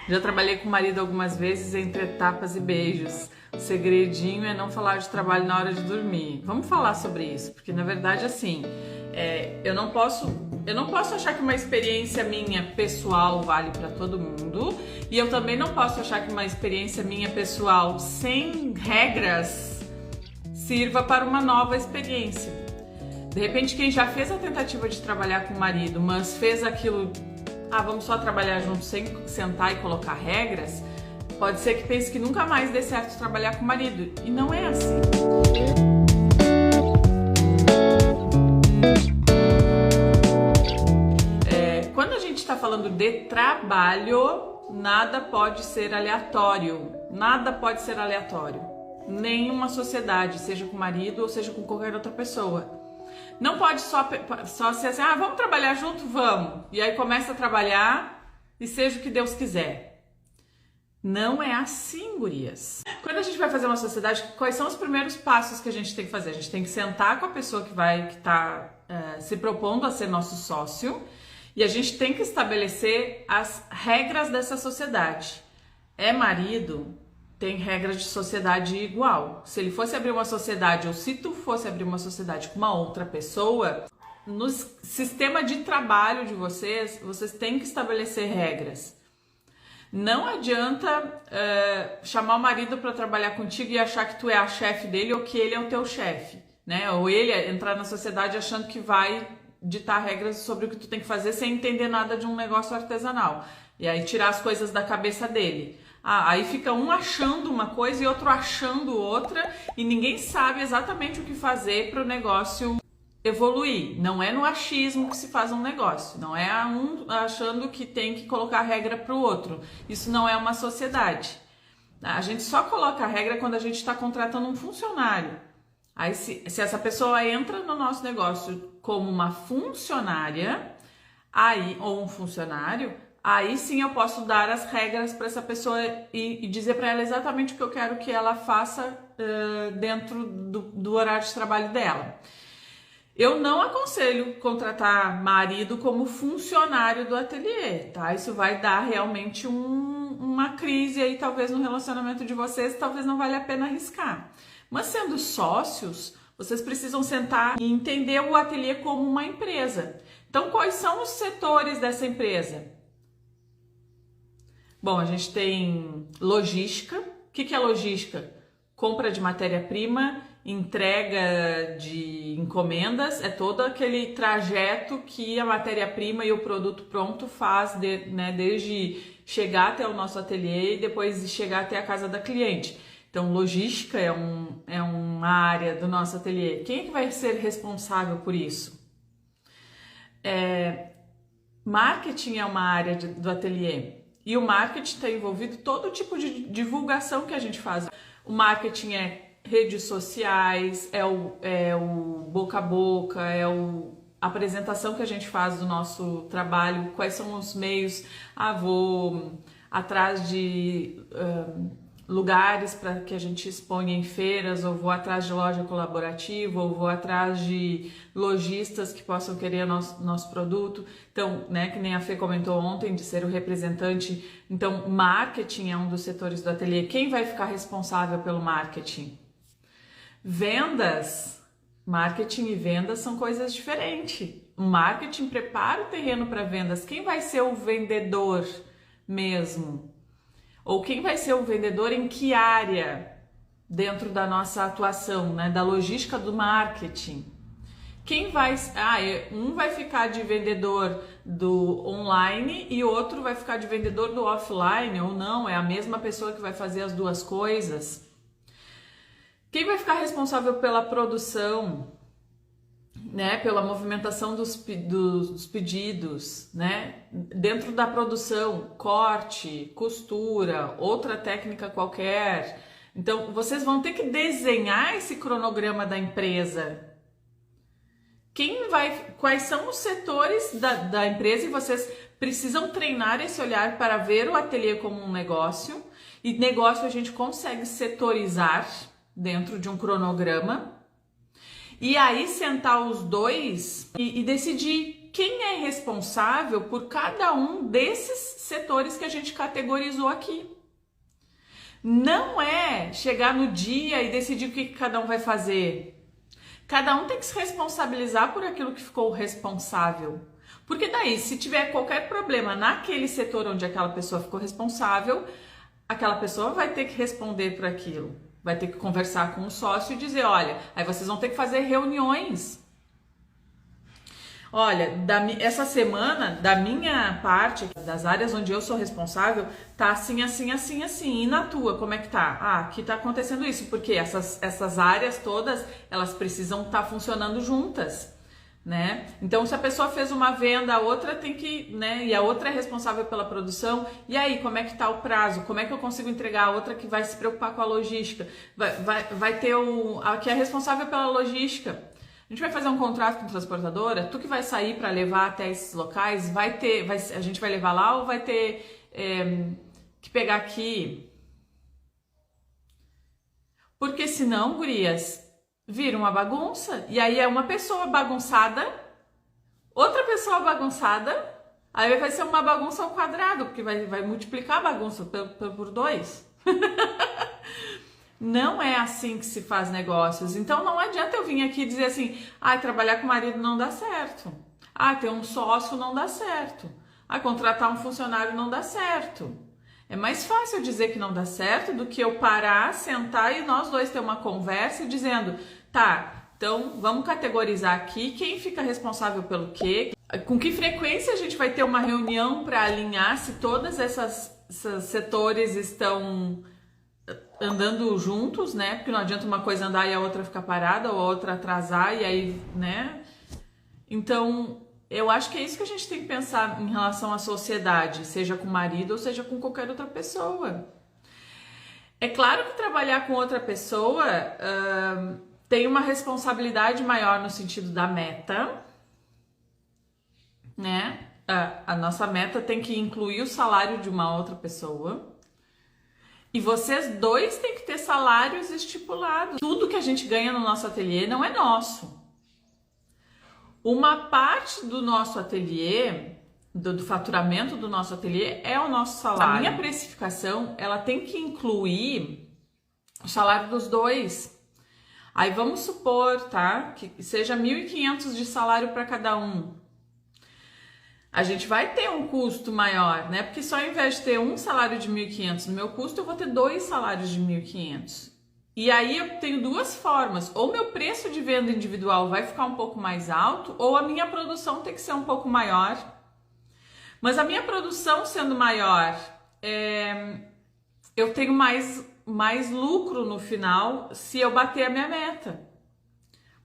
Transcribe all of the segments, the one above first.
Já trabalhei com o marido algumas vezes entre etapas e beijos. O segredinho é não falar de trabalho na hora de dormir. Vamos falar sobre isso, porque na verdade assim, eu não posso achar que uma experiência minha pessoal vale para todo mundo, e eu também não posso achar que uma experiência minha pessoal sem regras sirva para uma nova experiência. De repente, quem já fez a tentativa de trabalhar com o marido, mas fez aquilo, vamos só trabalhar juntos sem sentar e colocar regras, pode ser que pense que nunca mais dê certo trabalhar com o marido. E não é assim. Quando a gente está falando de trabalho, nada pode ser aleatório. Nada pode ser aleatório. Nenhuma sociedade, seja com o marido ou seja com qualquer outra pessoa. Não pode só ser assim, vamos trabalhar junto? Vamos. E aí começa a trabalhar e seja o que Deus quiser. Não é assim, gurias. Quando a gente vai fazer uma sociedade, quais são os primeiros passos que a gente tem que fazer? A gente tem que sentar com a pessoa que está se propondo a ser nosso sócio, e a gente tem que estabelecer as regras dessa sociedade. É marido, tem regras de sociedade igual. Se ele fosse abrir uma sociedade, ou se tu fosse abrir uma sociedade com uma outra pessoa, no sistema de trabalho de vocês têm que estabelecer regras. Não adianta chamar o marido para trabalhar contigo e achar que tu é a chefe dele ou que ele é o teu chefe, né? Ou ele entrar na sociedade achando que vai ditar regras sobre o que tu tem que fazer sem entender nada de um negócio artesanal. E aí tirar as coisas da cabeça dele. Aí fica um achando uma coisa e outro achando outra, e ninguém sabe exatamente o que fazer para o negócio evoluir. Não é no achismo que se faz um negócio, não é um achando que tem que colocar regra para o outro. Isso não é uma sociedade. A gente só coloca a regra quando a gente está contratando um funcionário. Aí se essa pessoa entra no nosso negócio como uma funcionária, ou um funcionário, aí sim eu posso dar as regras para essa pessoa e dizer para ela exatamente o que eu quero que ela faça dentro do horário de trabalho dela. Eu não aconselho contratar marido como funcionário do ateliê, tá? Isso vai dar realmente uma crise aí, talvez no relacionamento de vocês, talvez não valha a pena arriscar. Mas sendo sócios, vocês precisam sentar e entender o ateliê como uma empresa. Então, quais são os setores dessa empresa? Bom, a gente tem logística. O que é logística? Compra de matéria-prima, entrega de encomendas, é todo aquele trajeto que a matéria-prima e o produto pronto faz, desde chegar até o nosso ateliê e depois chegar até a casa da cliente. Então, logística é uma área do nosso ateliê. Quem é que vai ser responsável por isso? Marketing é uma área do ateliê. E o marketing está envolvido todo tipo de divulgação que a gente faz. O marketing é redes sociais, é o boca a boca, a apresentação que a gente faz do nosso trabalho, quais são os meios. Vou atrás de lugares para que a gente exponha em feiras, ou vou atrás de loja colaborativa, ou vou atrás de lojistas que possam querer nosso produto. Então, que nem a Fê comentou ontem, de ser o representante. Então, marketing é um dos setores do ateliê. Quem vai ficar responsável pelo marketing? Vendas. Marketing e vendas são coisas diferentes. O marketing prepara o terreno para vendas. Quem vai ser o vendedor mesmo? Ou quem vai ser o vendedor em que área dentro da nossa atuação, da logística do marketing? Quem vai... um vai ficar de vendedor do online e outro vai ficar de vendedor do offline, ou não, é a mesma pessoa que vai fazer as duas coisas. Quem vai ficar responsável pela produção, pela movimentação dos pedidos, dentro da produção, corte, costura, outra técnica qualquer. Então, vocês vão ter que desenhar esse cronograma da empresa. Quais são os setores da empresa, e vocês precisam treinar esse olhar para ver o ateliê como um negócio. E negócio a gente consegue setorizar dentro de um cronograma. E aí sentar os dois e decidir quem é responsável por cada um desses setores que a gente categorizou aqui. Não é chegar no dia e decidir o que cada um vai fazer. Cada um tem que se responsabilizar por aquilo que ficou responsável. Porque daí, se tiver qualquer problema naquele setor onde aquela pessoa ficou responsável, aquela pessoa vai ter que responder por aquilo. Vai ter que conversar com o sócio e dizer, olha, aí vocês vão ter que fazer reuniões. Olha, essa semana, da minha parte, das áreas onde eu sou responsável, tá assim, assim, assim, assim. E na tua, como é que tá? Ah, aqui tá acontecendo isso, porque essas áreas todas, elas precisam estar funcionando juntas, né? Então, se a pessoa fez uma venda, a outra tem que, né? E a outra é responsável pela produção. E aí, como é que tá o prazo? Como é que eu consigo entregar a outra que vai se preocupar com a logística? Vai ter a que é responsável pela logística. A gente vai fazer um contrato com a transportadora, tu que vai sair para levar até esses locais, a gente vai levar lá ou vai ter que pegar aqui? Porque senão, gurias, vira uma bagunça, e aí é uma pessoa bagunçada, outra pessoa bagunçada, aí vai ser uma bagunça ao quadrado, porque vai multiplicar a bagunça por 2. Não é assim que se faz negócios. Então não adianta eu vir aqui dizer assim, trabalhar com o marido não dá certo. Ter um sócio não dá certo. Contratar um funcionário não dá certo. É mais fácil eu dizer que não dá certo do que eu parar, sentar e nós dois ter uma conversa dizendo, tá, então vamos categorizar aqui quem fica responsável pelo quê, com que frequência a gente vai ter uma reunião para alinhar se todas esses setores estão andando juntos, né? Porque não adianta uma coisa andar e a outra ficar parada, ou a outra atrasar, e aí, né? Então, eu acho que é isso que a gente tem que pensar em relação à sociedade, seja com o marido ou seja com qualquer outra pessoa. É claro que trabalhar com outra pessoa tem uma responsabilidade maior no sentido da meta, né? A nossa meta tem que incluir o salário de uma outra pessoa. E vocês dois têm que ter salários estipulados. Tudo que a gente ganha no nosso ateliê não é nosso. Uma parte do nosso ateliê, do faturamento do nosso ateliê, é o nosso salário. A minha precificação, ela tem que incluir o salário dos dois. Aí vamos supor, tá? Que seja 1.500 de salário para cada um. A gente vai ter um custo maior, né? Porque só ao invés de ter um salário de 1.500 no meu custo, eu vou ter 2 salários de 1.500. E aí eu tenho duas formas. Ou meu preço de venda individual vai ficar um pouco mais alto, ou a minha produção tem que ser um pouco maior. Mas a minha produção sendo maior, eu tenho mais lucro no final se eu bater a minha meta.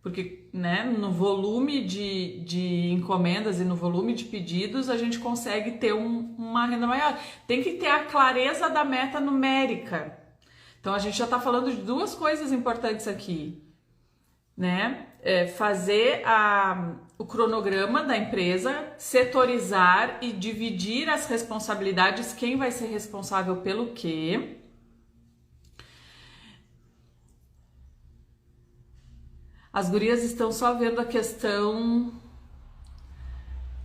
Porque, né, no volume de encomendas e no volume de pedidos, a gente consegue ter uma renda maior. Tem que ter a clareza da meta numérica. Então, a gente já está falando de duas coisas importantes aqui, né? Fazer o cronograma da empresa, setorizar e dividir as responsabilidades, quem vai ser responsável pelo quê. As gurias estão só vendo a questão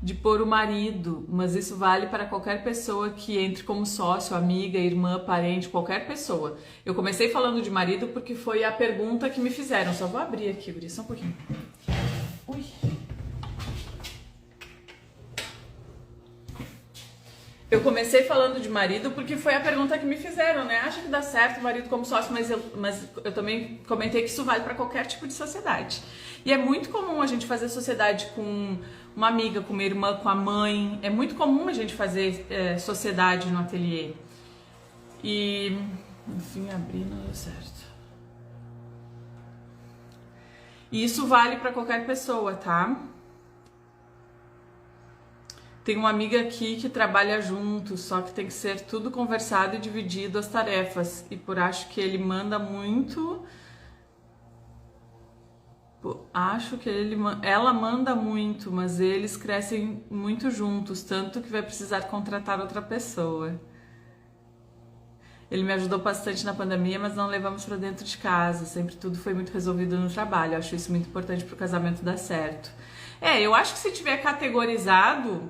de pôr o marido, mas isso vale para qualquer pessoa que entre como sócio, amiga, irmã, parente, qualquer pessoa. Eu comecei falando de marido porque foi a pergunta que me fizeram. Só vou abrir aqui, gurias, só um pouquinho. Ui. Eu comecei falando de marido porque foi a pergunta que me fizeram, né? Acha que dá certo o marido como sócio, mas eu também comentei que isso vale para qualquer tipo de sociedade. E é muito comum a gente fazer sociedade com uma amiga, com uma irmã, com a mãe. É muito comum a gente fazer sociedade no ateliê. E, enfim, abrir não deu certo. E isso vale para qualquer pessoa, tá? Tem uma amiga aqui que trabalha junto, só que tem que ser tudo conversado e dividido as tarefas. E por acho que ele manda muito... Acho que ela manda muito, mas eles crescem muito juntos, tanto que vai precisar contratar outra pessoa. Ele me ajudou bastante na pandemia, mas não levamos para dentro de casa. Sempre tudo foi muito resolvido no trabalho. Eu acho isso muito importante para o casamento dar certo. Eu acho que se tiver categorizado,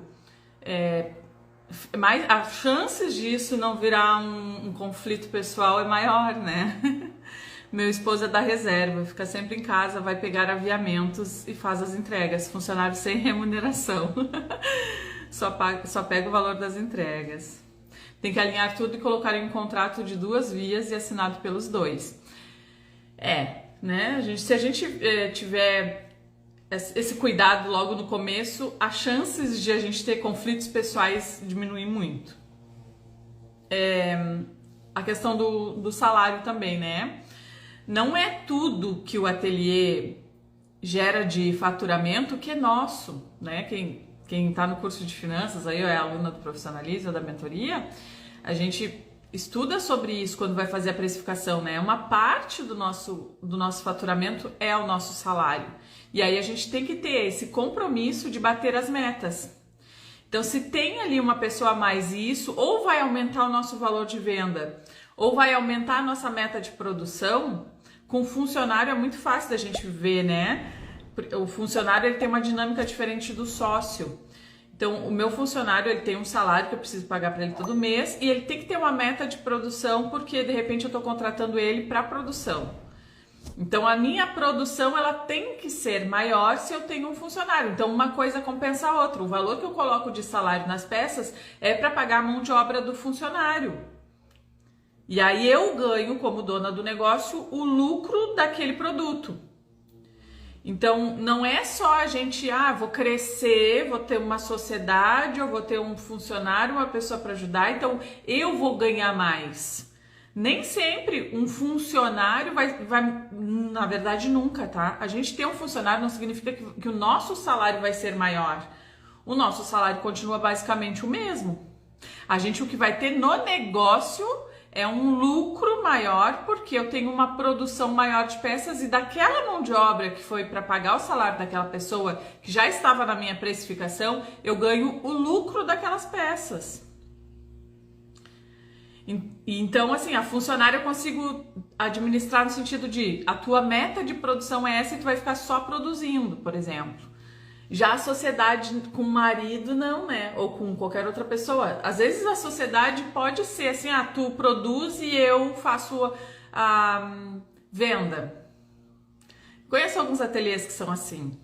mais, as chances disso não virar um conflito pessoal é maior, né? Meu esposo é da reserva, fica sempre em casa, vai pegar aviamentos e faz as entregas. Funcionário sem remuneração. Só pega o valor das entregas. Tem que alinhar tudo e colocar em um contrato de 2 vias e assinado pelos 2. Né? Se a gente tiver esse cuidado logo no começo, as chances de a gente ter conflitos pessoais diminuem muito. A questão do salário também, né? Não é tudo que o ateliê gera de faturamento que é nosso, né? Quem está no curso de finanças, aí é aluna do profissionalismo, da mentoria, a gente estuda sobre isso quando vai fazer a precificação, né? Uma parte do nosso faturamento é o nosso salário. E aí a gente tem que ter esse compromisso de bater as metas. Então, se tem ali uma pessoa a mais isso, ou vai aumentar o nosso valor de venda, ou vai aumentar a nossa meta de produção, com funcionário é muito fácil da gente ver, né? O funcionário ele tem uma dinâmica diferente do sócio. Então, o meu funcionário ele tem um salário que eu preciso pagar para ele todo mês e ele tem que ter uma meta de produção porque de repente eu estou contratando ele para produção. Então, a minha produção ela tem que ser maior se eu tenho um funcionário. Então, uma coisa compensa a outra. O valor que eu coloco de salário nas peças é para pagar a mão de obra do funcionário. E aí eu ganho, como dona do negócio, o lucro daquele produto. Então, não é só a gente, vou crescer, vou ter uma sociedade, eu vou ter um funcionário, uma pessoa para ajudar, então eu vou ganhar mais. Nem sempre um funcionário vai, na verdade nunca, tá? A gente ter um funcionário não significa que o nosso salário vai ser maior. O nosso salário continua basicamente o mesmo. O que vai ter no negócio é um lucro maior porque eu tenho uma produção maior de peças e daquela mão de obra que foi para pagar o salário daquela pessoa que já estava na minha precificação, eu ganho o lucro daquelas peças. Então, assim, a funcionária eu consigo administrar no sentido de a tua meta de produção é essa e tu vai ficar só produzindo, por exemplo. Já a sociedade com o marido, não, né? Ou com qualquer outra pessoa. Às vezes a sociedade pode ser assim, tu produz e eu faço a venda. Conheço alguns ateliês que são assim.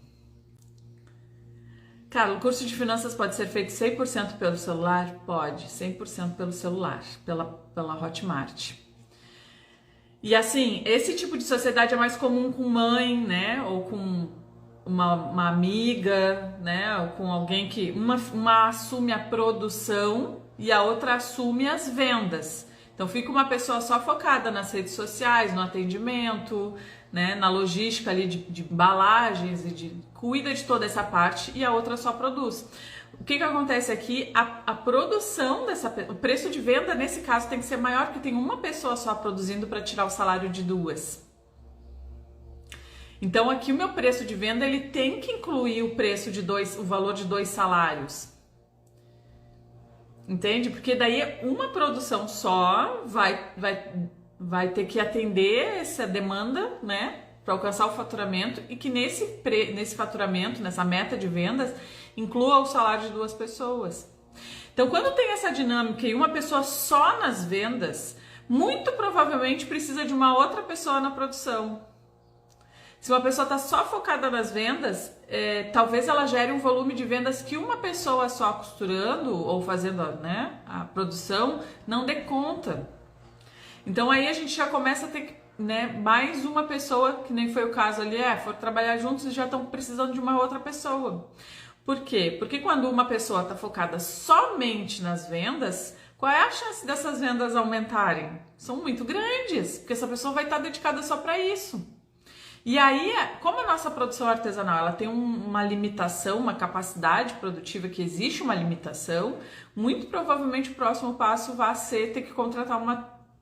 Cara, o curso de finanças pode ser feito 100% pelo celular? Pode, 100% pelo celular, pela Hotmart. E assim, esse tipo de sociedade é mais comum com mãe, né? Ou com uma amiga, né? Ou com alguém que uma assume a produção e a outra assume as vendas. Então fica uma pessoa só focada nas redes sociais, no atendimento, né? Na logística ali de embalagens e cuida de toda essa parte e a outra só produz. O que acontece aqui? A produção o preço de venda nesse caso tem que ser maior porque tem uma pessoa só produzindo para tirar o salário de 2. Então aqui o meu preço de venda ele tem que incluir o valor de 2 salários. Entende? Porque daí uma produção só vai ter que atender essa demanda, né? Para alcançar o faturamento e que nesse faturamento, nessa meta de vendas, inclua o salário de 2 pessoas. Então quando tem essa dinâmica e uma pessoa só nas vendas, muito provavelmente precisa de uma outra pessoa na produção. Se uma pessoa está só focada nas vendas, talvez ela gere um volume de vendas que uma pessoa só costurando ou fazendo, né, a produção não dê conta. Então aí a gente já começa a ter, né, mais uma pessoa, que nem foi o caso ali, for trabalhar juntos e já estão precisando de uma outra pessoa. Por quê? Porque quando uma pessoa está focada somente nas vendas, qual é a chance dessas vendas aumentarem? São muito grandes, porque essa pessoa vai estar dedicada só para isso. E aí, como a nossa produção artesanal ela tem uma limitação, uma capacidade produtiva que existe uma limitação, muito provavelmente o próximo passo vai ser ter que contratar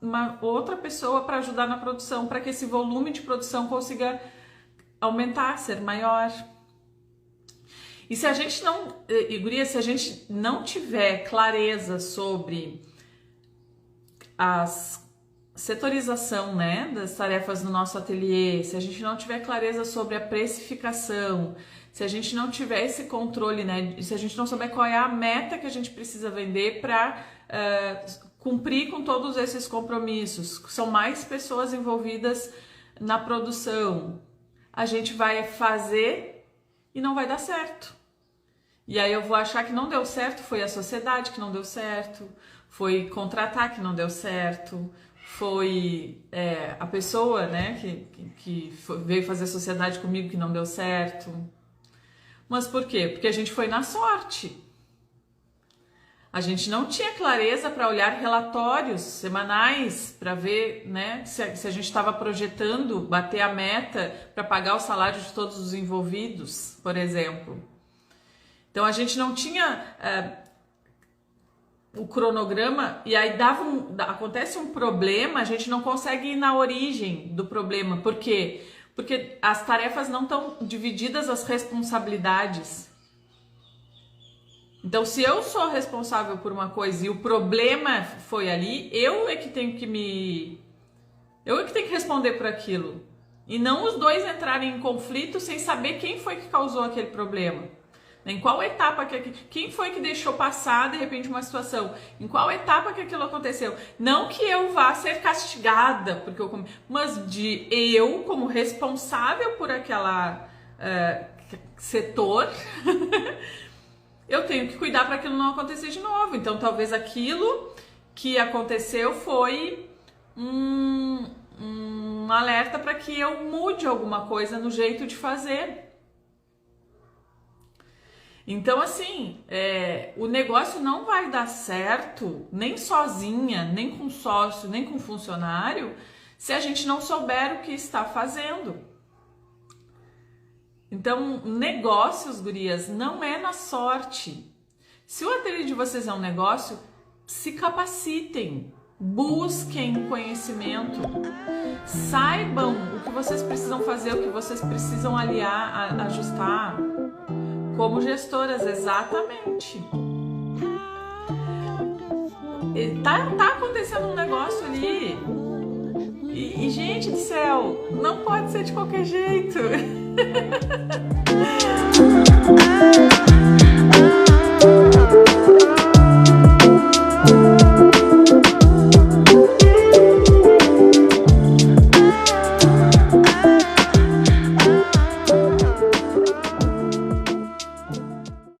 uma outra pessoa para ajudar na produção, para que esse volume de produção consiga aumentar, ser maior. E se a gente se a gente não tiver clareza sobre as setorização, né, das tarefas no nosso ateliê, se a gente não tiver clareza sobre a precificação, se a gente não tiver esse controle, né, se a gente não souber qual é a meta que a gente precisa vender para cumprir com todos esses compromissos, são mais pessoas envolvidas na produção, a gente vai fazer e não vai dar certo. E aí eu vou achar que não deu certo, foi a sociedade que não deu certo, foi contratar que não deu certo, foi a pessoa, né, que veio fazer sociedade comigo que não deu certo. Mas por quê? Porque a gente foi na sorte. A gente não tinha clareza para olhar relatórios semanais, para ver, né, se a gente estava projetando bater a meta para pagar o salário de todos os envolvidos, por exemplo. Então a gente não tinha o cronograma, e aí acontece um problema, a gente não consegue ir na origem do problema. Por quê? Porque as tarefas não estão divididas, as responsabilidades. Então, se eu sou responsável por uma coisa e o problema foi ali, eu é que tenho que responder por aquilo. E não os dois entrarem em conflito sem saber quem foi que causou aquele problema. Em qual etapa, quem foi que deixou passar de repente uma situação? Em qual etapa que aquilo aconteceu? Não que eu vá ser castigada, porque mas de eu, como responsável por aquela setor, eu tenho que cuidar para aquilo não acontecer de novo. Então, talvez aquilo que aconteceu foi um alerta para que eu mude alguma coisa no jeito de fazer. Então, assim, o negócio não vai dar certo, nem sozinha, nem com sócio, nem com funcionário, se a gente não souber o que está fazendo. Então, negócios, gurias, não é na sorte. Se o ateliê de vocês é um negócio, se capacitem, busquem conhecimento, saibam o que vocês precisam fazer, o que vocês precisam aliar, ajustar. Como gestoras, exatamente. Tá acontecendo um negócio ali. E, gente do céu, não pode ser de qualquer jeito.